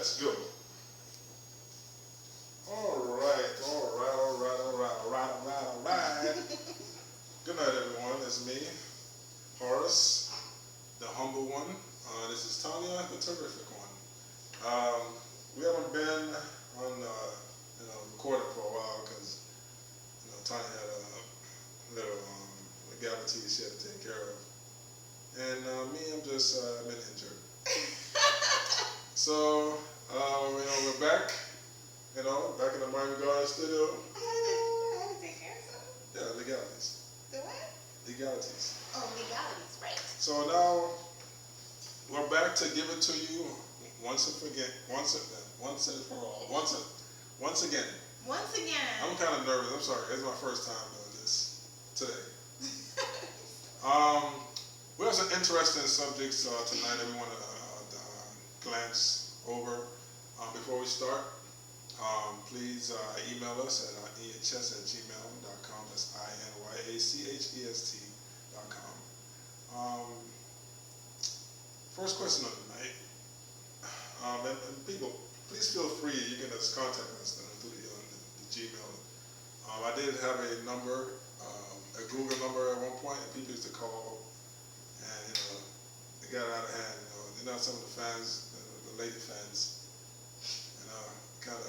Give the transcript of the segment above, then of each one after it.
Let's go. All right. Good night, everyone. It's me, Horace, the humble one. This is Tanya, the terrific one. We haven't been on, recording for a while because, Tanya had a little legality she had to take care of. And me, I'm just been injured. So, we're back, back in the Miami Garden studio. I had to take care of something? Yeah, legalities. The what? Legalities. Oh, legalities, right. So now, we're back to give it to you once and again. Once again. Once again. I'm kind of nervous. I'm sorry. It's my first time doing this today. We have some interesting subjects tonight that we want to glance over. Before we start, please email us at ehs@gmail.com. That's INYACHEST.com. First question of the night. And people, please feel free. You can just contact us through the Gmail. I did have a number, a Google number at one point, and people used to call, and it got out of hand. They're not some of the fans, the lady fans, kind of,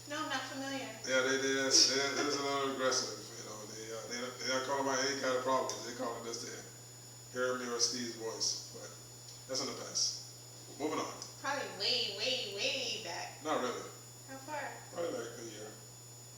No, I'm not familiar. Yeah, they're a little aggressive. They're not calling about any kind of problems. They're calling just to hear me or Steve's voice, but that's in the past. Moving on. Probably way back. Not really. How far? Probably like a year.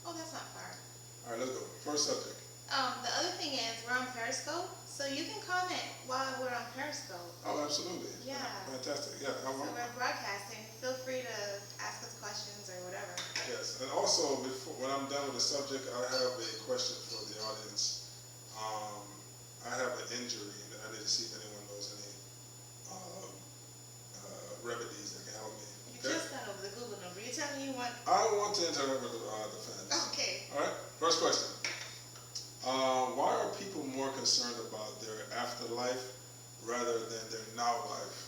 Oh, that's not far. All right, let's go. First subject. The other thing is we're on Periscope, so you can comment while we're on Periscope. Oh, absolutely. Yeah. Fantastic. Yeah. So we're broadcasting. Feel free to ask us questions or whatever. Yes, and also when I'm done with the subject, I have a question for the audience. I have an injury, and I need to see if anyone knows any remedies that can help me. You just got over the Google number. You're telling me you want? I want to interact with the fans. Okay. All right. First question. Why are people more concerned about their afterlife rather than their now life?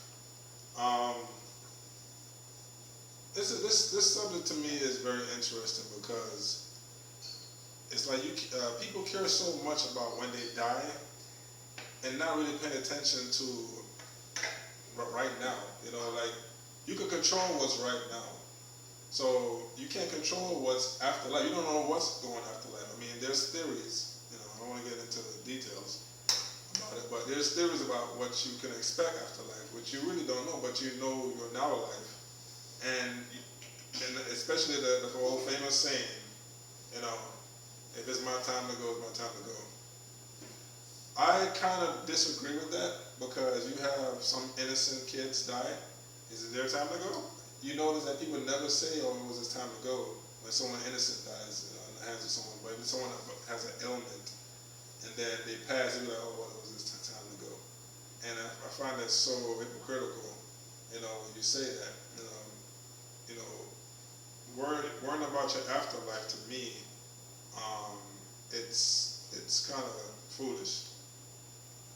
This subject to me is very interesting because it's like people care so much about when they die and not really paying attention to right now. Like you can control what's right now. So you can't control what's afterlife. You don't know what's going afterlife. I mean, there's theories. I don't want to get into the details about it, but there's theories about what you can expect afterlife, which you really don't know, but you know your now life. And especially the old famous saying, if it's my time to go, it's my time to go. I kind of disagree with that because you have some innocent kids die. Is it their time to go? You notice that people never say, oh, it was his time to go when someone innocent dies in the hands of someone, but if someone has an ailment and then they pass, they're like, oh, well, it was his time to go. And I find that so hypocritical, when you say that. Worrying about your afterlife to me, it's kind of foolish.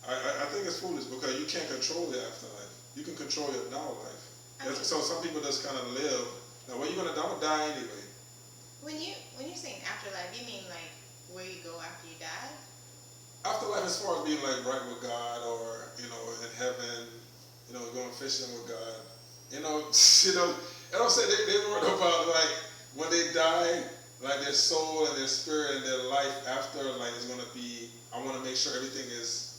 I think it's foolish because you can't control your afterlife. You can control your now life. So some people just kind of live. Now, when you're gonna die anyway. When you're saying afterlife, you mean like where you go after you die? Afterlife, as far as being like right with God, or in heaven, going fishing with God. I don't say they worry about like when they die, like their soul and their spirit and their life after, like is gonna be. I want to make sure everything is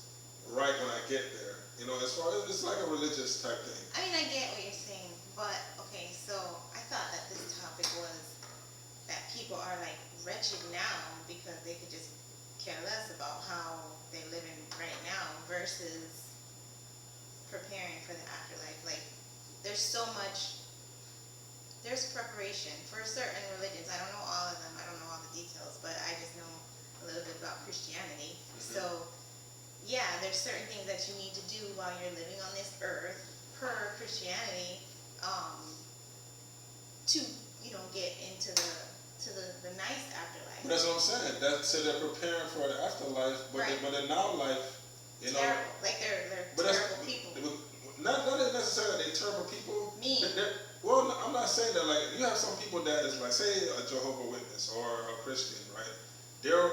right when I get there. As far as it's like a religious type thing. I mean, I get what you're saying, but okay, so I thought that this topic was that people are like wretched now because they could just care less about how they're living right now versus preparing for the afterlife. Like, there's preparation for certain religions. I don't know all of them. I don't know all the details, but I just know a little bit about Christianity. Mm-hmm. So, yeah, there's certain things that you need to do while you're living on this earth per Christianity to get into the nice afterlife. But that's what I'm saying. So they're preparing for the afterlife, but right. But in now life, terrible. Like they're terrible people. Not necessarily they're terrible people. Mean. Well, I'm not saying that, like, you have some people that is like, say, a Jehovah Witness or a Christian, right? They're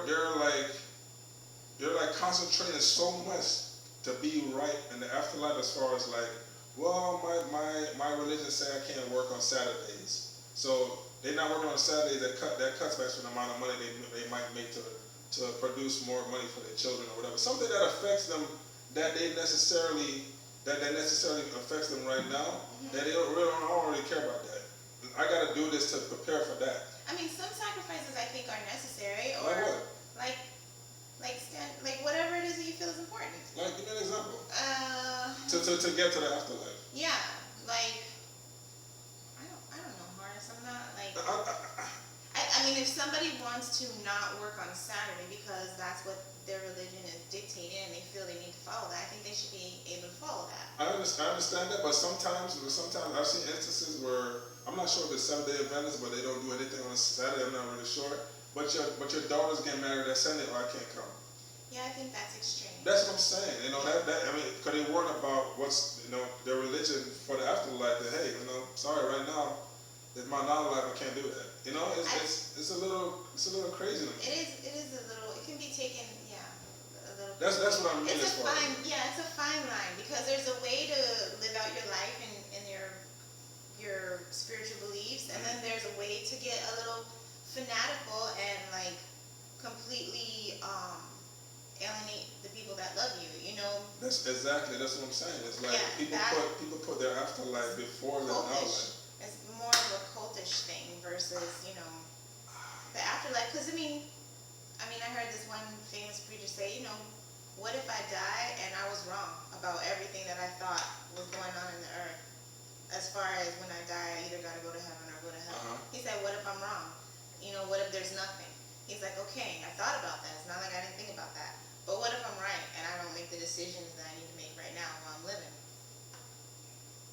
like concentrating so much to be right in the afterlife, as far as like, well, my religion say I can't work on Saturdays, so they're not working on Saturdays. That cuts back from the amount of money they might make to produce more money for their children or whatever. Something that affects them that necessarily affects them right now. That they don't really care about that. I got to do this to prepare for that. I mean, some sacrifices I think are necessary, or Like what? like whatever it is that you feel is important. Like, give me an example. To get to the afterlife. Yeah, like I don't know, Horace. I'm not like. I mean, if somebody wants to not work on Saturday because that's what their religion is dictating and they feel they need to follow that, I think they should be able to follow that. I understand that, but sometimes I've seen instances where, I'm not sure if it's Seventh-day Adventist, but they don't do anything on a Saturday. I'm not really sure. But your daughter's getting married that Sunday, or I can't come. Yeah, I think that's extreme. That's what I'm saying. You know, that I mean, because they worry about what's, you know, their religion for the afterlife. That, hey, you know, sorry, right now, it's my non-life. I can't do that. You know, it's a little crazy to me. It is a little. It can be taken. Yeah, a little. That's what I mean. It's a fine. Yeah, it's a fine line, because there's a way to live out your life and your spiritual beliefs, and then there's a way to get a little fanatical and like completely alienate the people that love you. You know. That's what I'm saying. It's like people put their afterlife before their outlife. It's more of a cultish thing versus, you know, the afterlife. Because I mean, I heard this one famous preacher say, you know, what if I die and I was wrong about everything that I thought was going on in the earth? As far as when I die, I either got to go to heaven or go to hell. He said, what if I'm wrong? You know, what if there's nothing? He's like, okay, I thought about that. It's not like I didn't think about that. But what if I'm right and I don't make the decisions that I need to make right now while I'm living?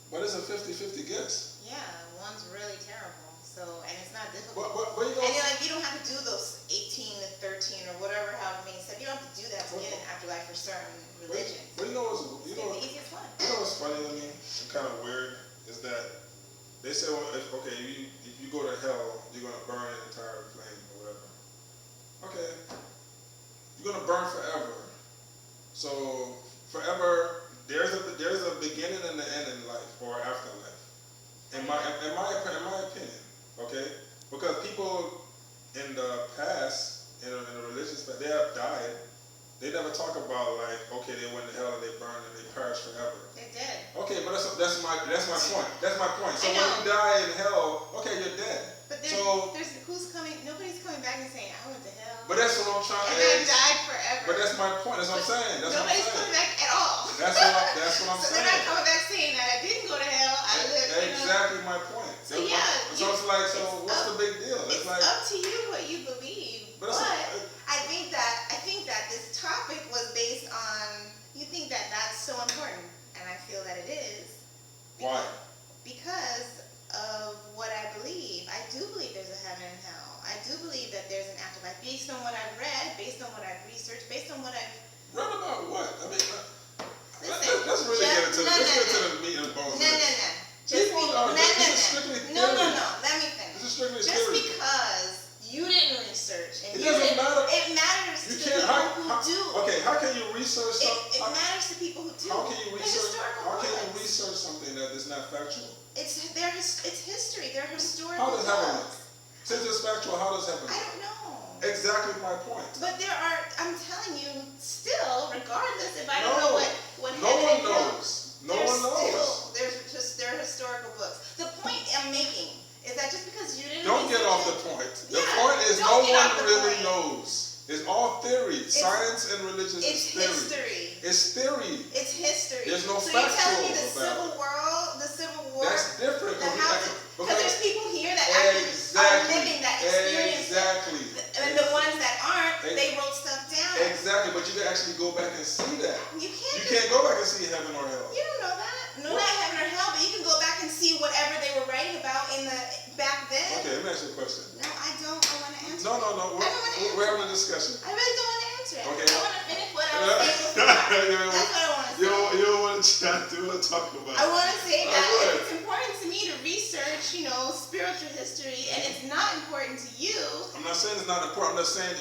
But it's a 50-50 guess. Yeah, one's really terrible. So, and it's not difficult. What you and like, you don't have to do those 18 to 13 or whatever, however many steps. You don't have to do that to get an afterlife for certain religions. But the easiest one. You know what's funny to me? And kind of weird is that they say, well, if you go to hell, you're gonna burn an entire flame or whatever. Okay, you're gonna burn forever. So forever. There's a beginning and an end in life or afterlife. In my opinion, okay? Because people in the past, in a religious past, they have died. They never talk about like, okay, they went to hell and they burned and they perished forever. They're dead. Okay, but that's my point. That's my point. So when you die in hell, okay, you're dead. But there's who's coming? Nobody's coming back and saying, I went to hell. But that's what I'm trying to and I died forever. But that's my point. That's what I'm saying. Nobody's coming back at all. That's what I'm so saying. they're not coming back saying that I didn't go to hell. I lived. Exactly my point. So yeah. So it's like, so what's the big deal? It's like, up to you what you believe. But I think that this topic was based on, you think that that's so important, and I feel that it is. Why? Because of what I believe. I do believe there's a heaven and hell. I do believe that there's an afterlife based on what I've read, based on what I've researched, based on what I've... Read about what? I mean, listen, let's really get into the meat and bones. No. Let me finish. This is strictly Just theory. because you didn't research and it doesn't matter. It matters to people who do. Okay, how can you research something? It matters to people who do. How can you research? How can you research something that is not factual? It's history. They're historical. How does heaven work? Since it's factual, how does heaven work? I don't know. Exactly my point. But I'm telling you, still, regardless if I don't know what no one knows. No one knows. They're historical books. The point I'm making is that just because you didn't don't get off the point. The point is no one really knows. It's all theory. Science and religion is theory. History. It's theory. It's history. There's no so factual you're telling me the Civil War. That's different. Because there's people here that actually are living that experience. Exactly. And the ones that aren't, they wrote stuff down. Exactly, but you can actually go back and see that. You can't. You can't go back and see heaven or hell. You don't know that. No, not heaven or hell, but you can go back and see whatever they were writing about back then. Okay, let me ask you a question. No, I don't. I want to answer. No. We're having a discussion. I really don't want to answer it. Okay. I want to finish what I was saying before. That's what I want to say. You don't want to chat. You want to talk about it. I want to say that it's important to me to research, important to you. I'm not saying it's not important. I'm just saying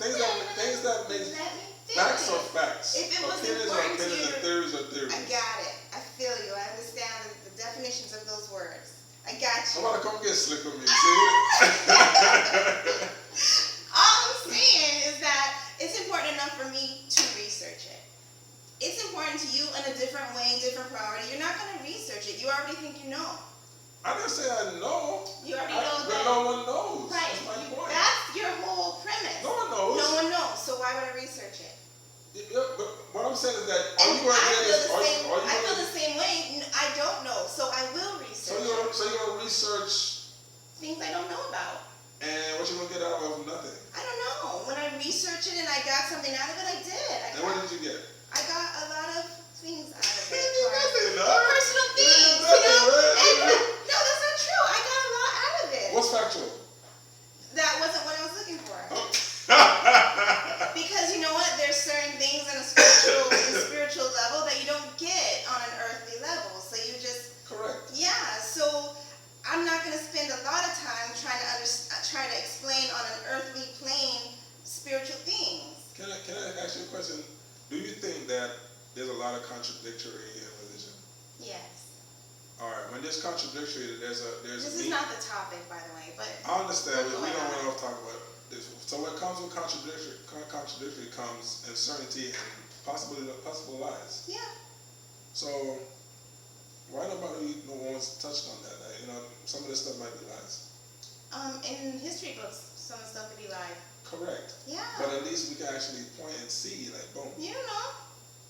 things that make Let me facts are finish. facts. If it was Opinions are important to opinions you, and theories are theories. I got it. I feel you. I understand the definitions of those words. I got you. I'm about to come get slick with me. See? All I'm saying is that it's important enough for me to research it. It's important to you in a different way, different priority. You're not going to research it. You already think you know. I didn't say I know. You already know but that. no one knows. Right. That's my point. That's your whole premise. No one knows. No one knows. So why would I research it? Yeah, but what I'm saying is that And all you want to do is I feel the same way. I don't know, so I will research. So you're gonna research things I don't know about. and what you gonna get out of nothing. I don't know. When I researched it and I got something out of it, I did. And what did you get? I got a lot of things out of it. Nothing, no? Personal things, Nothing, And, right? no, that's not true. I got a lot out of it. What's factual? That wasn't what I was looking for. Oh. Because you know what? There's certain things on a spiritual level that you don't get on an earthly level. So you just Correct. yeah. So I'm not going to spend a lot of time trying to explain on an earthly plane spiritual things. Can I ask you a question? Do you think that there's a lot of contradictory in religion? Yes. All right. When there's contradictory, there's This is not the topic, by the way, but I understand. We Go ahead. don't want to talk about this. So what comes with contradictory comes uncertainty and possible lies. yeah. So why nobody no one's touched on that? Like, some of this stuff might be lies. In history books, some of the stuff could be live. Correct. Yeah. But at least we can actually point and see, like, boom. You don't know.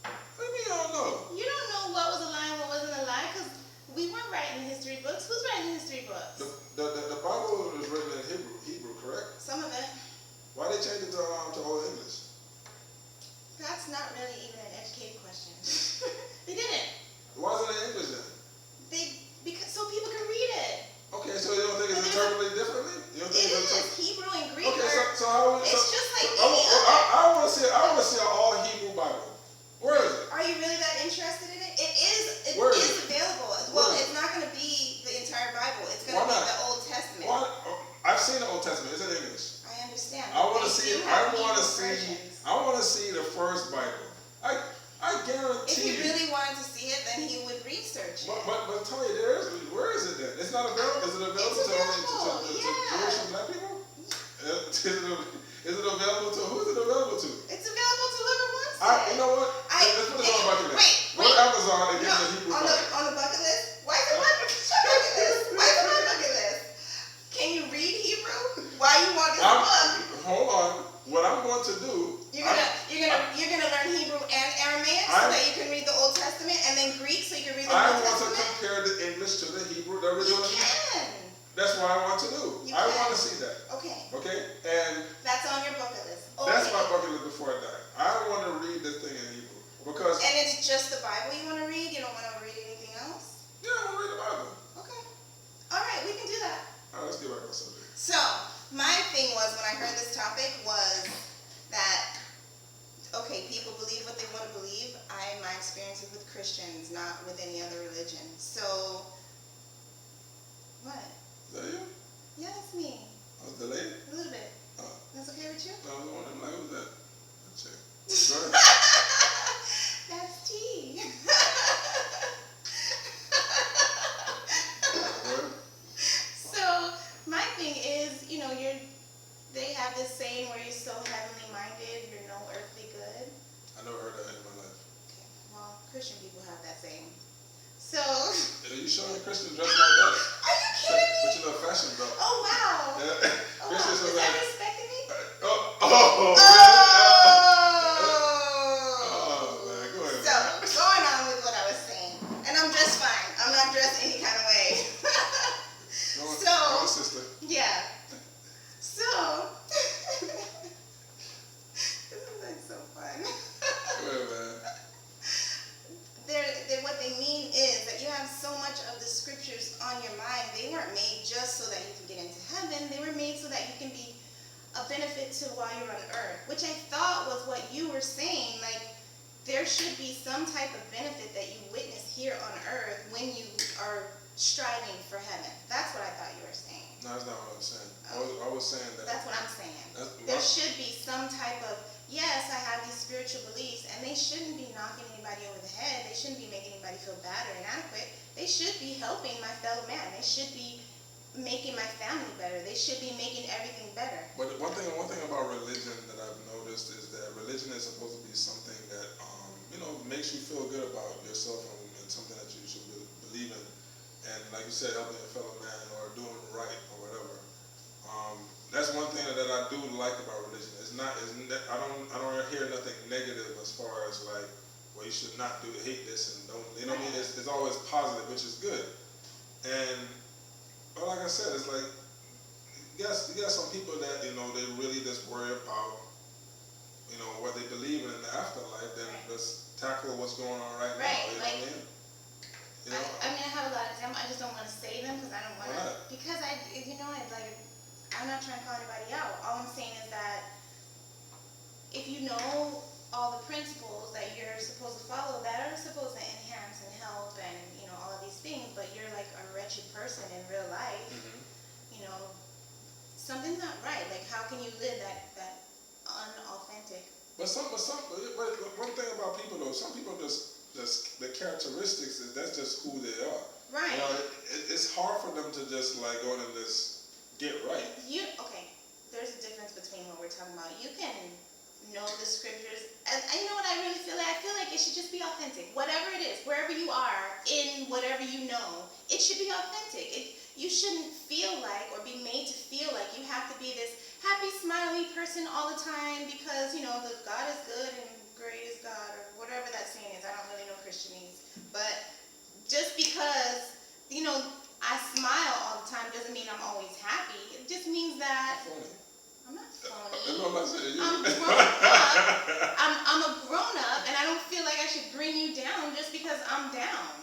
What do you mean you don't know? You don't know what was a lie and what wasn't a lie because we weren't writing history books. Who's writing history books? The Bible was written in Hebrew, correct? Some of it. Why they changed it to Old English? That's not really even an educated question. They didn't. Why is it in English then? Because so people can read it. Okay, so you don't think it's interpreted differently? You don't think It it's is. Hebrew and Greek Okay, are, so how it's just like any other. I want to see an all Hebrew Bible. Where is it? Are you really that interested in it? It is Where is it? available. Well, it's not going to be the entire Bible. It's going to Why be not? the Old Testament. Why? I've seen the Old Testament. It's in English. I understand. I want to They see. do have Hebrew I versions. want to see the first Bible. I If guarantee he really wanted to see it, then he would research it. But tell you, where is it then? It's not available. Is it available It's to available, Jewish and black people? Is it available to who is it available to? It's available to whoever wants it. You know what? Let's put it on bucket list. Go to Amazon and get the Hebrew Bible. On the bucket list? Why is it my bucket list? Why is it my bucket list? Can you read Hebrew? Why you want this book? Hold on. What I'm going to do? You're gonna learn Hebrew and Aramaic so that you can read the Old Testament, and then Greek so you can read the I New want to Testament. compare the English to the Hebrew, the You original. can. That's what I want to do. You I can. want to see that. Okay. Okay? And That's on your bucket list. that's Okay. my bucket list before I die. I want to read this thing in Hebrew. Because, And it's just the Bible you want to read? You don't want to read anything else? yeah, I want to read the Bible. Okay. All right, we can do that. All right, let's get back on subject. So, my thing was, when I heard this topic, was that, okay, people believe what they want to believe. My experience is with Christians, not with any other religion. So, what? Is that you? Yeah, that's me. I was delayed? A little bit. Oh, That's okay with you? I was wondering, like, who's that? Check. Go ahead. That's T. Go ahead. So, my thing is, they have this saying where you're so heavenly minded, you're no earthly good. I never heard that in my life. Okay, well, Christian people have that saying. So, Are you showing Christian dressed like that? are you kidding me? But you know, fashion belt. Oh, wow. Yeah. Oh, wow. Christian Is so that like, respecting me? oh, man, go ahead. So, going on with what I was saying, and I'm dressed fine. I'm not dressed any kind of way. Go on, So- go on, sister. Yeah. So, this is like so fun. Go ahead, man. What they mean is that you have so much of the scriptures on your mind. They weren't made just so that you can get into heaven. They were made so that you can be a benefit to while you're on earth, which I thought was what you were saying. Like, there should be some type of benefit that you witness here on earth when you are striving for heaven. That's what I thought you were saying. No, that's not what I'm saying. Oh. I was saying that. That's what I'm saying. That's- There should be some type of, yes, I have these spiritual beliefs, and they shouldn't be knocking anybody over the head. They shouldn't be making anybody feel bad or inadequate. They should be helping my fellow man. They should be making my family better. They should be making everything better. But one thing about religion that I've noticed is that religion is supposed to be something that makes you feel good about yourself and something that you should believe in. And like you said, helping your fellow man or doing right or whatever. That's one thing that I do like about religion. I don't hear nothing negative as far as like, well, you should not hate this and don't. You know what I mean? It's always positive, which is good. But like I said, it's like you got some people that they really just worry about what they believe in the afterlife. Then let's tackle what's going on right now. You know what I mean? I mean, I have a lot of them. I just don't want to say them because I don't want to. Because I'm not trying to call anybody out. All I'm saying is that if you know all the principles that you're supposed to follow that are supposed to enhance and help and all of these things, but you're like a wretched person in real life, something's not right. Like, how can you live that unauthentic? But one thing about people though, some people just the characteristics that's just who they are. Right. It's hard for them to just like go and just get right. There's a difference between what we're talking about. You can know the scriptures, and you know what I really feel like? I feel like it should just be authentic. Whatever it is, wherever you are, in whatever you know, it should be authentic. You shouldn't feel like or be made to feel like you have to be this happy, smiley person all the time because, the God is good and great is God, or whatever that saying is. I don't really know Christianese. But just because, I smile all the time doesn't mean I'm always happy. It just means that I'm not phony. I'm grown up. I'm a grown up, and I don't feel like I should bring you down just because I'm down.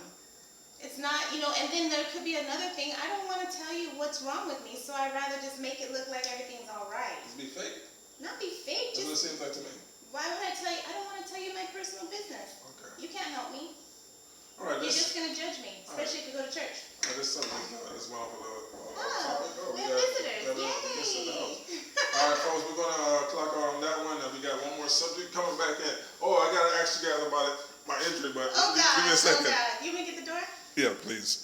It's not, and then there could be another thing. I don't want to tell you what's wrong with me, so I'd rather just make it look like everything's all right. Just be fake. Not be fake. That's what it seems like to me. Why would I tell you? I don't want to tell you my personal business. Okay. You can't help me. All right. You're just going to judge me, especially if you go to church. This is something that's one of the topic. Oh, we have visitors. Yay! All right, folks, we're going to clock out on that one. And we got one more subject coming back in. Oh, I got to ask you guys about my injury, but Oh, God. give me a second. Oh, God. You want me to get the door? Yeah, please.